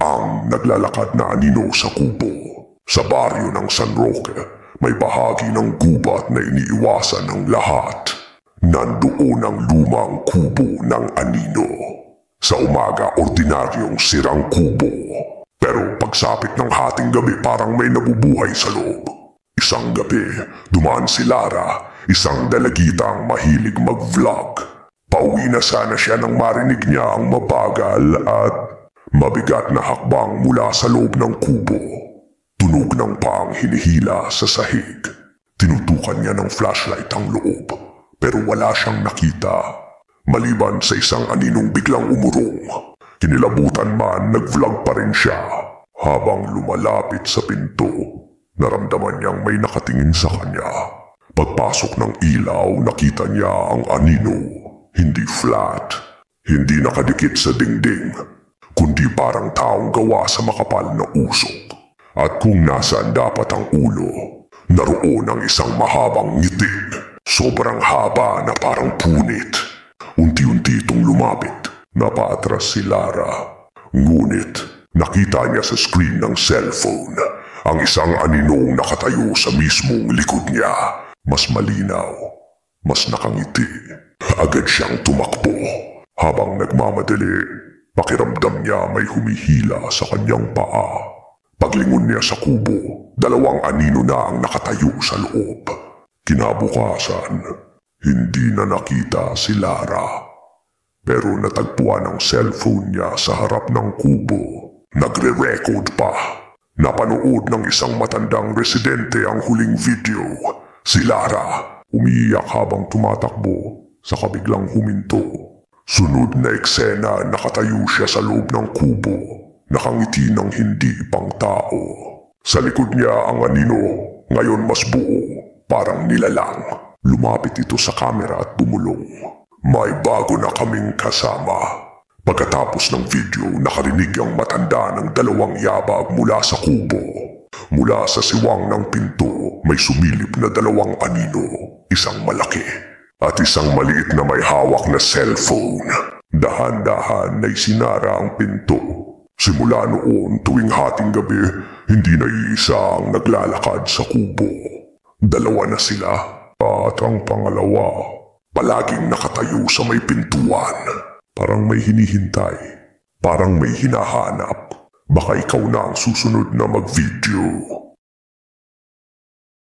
Ang naglalakad na anino sa kubo. Sa baryo ng San Roque, may bahagi ng gubat na iniiwasan ng lahat. Nandoon ang lumang kubo ng anino. Sa umaga, ordinaryong sirang kubo. Pero pagsapit ng hating gabi, parang may nabubuhay sa loob. Isang gabi, dumaan si Lara, isang dalagitang mahilig mag-vlog. Pauwi na sana siya nang marinig niya ang mabagal at mabigat na hakbang mula sa loob ng kubo. Tunog ng paang hinihila sa sahig. Tinutukan niya ng flashlight ang loob, pero wala siyang nakita. Maliban sa isang aninong biglang umurong. Kinilabutan man, nag-vlog pa rin siya. Habang lumalapit sa pinto, naramdaman niyang may nakatingin sa kanya. Pagpasok ng ilaw, nakita niya ang anino. Hindi flat, hindi nakadikit sa dingding, kundi parang taong gawa sa makapal na usok. At kung nasaan dapat ang ulo, naroon ang isang mahabang ngiti. Sobrang haba na parang punit. Unti-unti itong lumapit. Napaatras si Lara. Ngunit nakita niya sa screen ng cellphone ang isang aninong nakatayo sa mismong likod niya. Mas malinaw, mas nakangiti. Agad siyang tumakbo. Habang nagmamadali, pakiramdam niya may humihila sa kanyang paa. Paglingon niya sa kubo, dalawang anino na ang nakatayo sa loob. Kinabukasan, hindi na nakita si Lara. Pero natagpuan ang cellphone niya sa harap ng kubo. Nagre-record pa. Napanood ng isang matandang residente ang huling video. Si Lara, umiiyak habang tumatakbo, saka biglang huminto. Sunod na eksena, nakatayo siya sa loob ng kubo. Nakangiti ng hindi pang tao. Sa likod niya ang anino, ngayon mas buo, parang nilalang. Lumapit ito sa kamera at bumulong. May bago na kaming kasama. Pagkatapos ng video, nakarinig ang matanda ng dalawang yabag mula sa kubo. Mula sa siwang ng pinto, may sumilip na dalawang anino, isang malaki at isang maliit na may hawak na cellphone. Dahan-dahan na isinara ang pinto. Simula noon, tuwing hating gabi, hindi na iisa ang naglalakad sa kubo. Dalawa na sila, at ang pangalawa, palaging nakatayo sa may pintuan. Parang may hinihintay, parang may hinahanap. Baka ikaw na ang susunod na mag-video.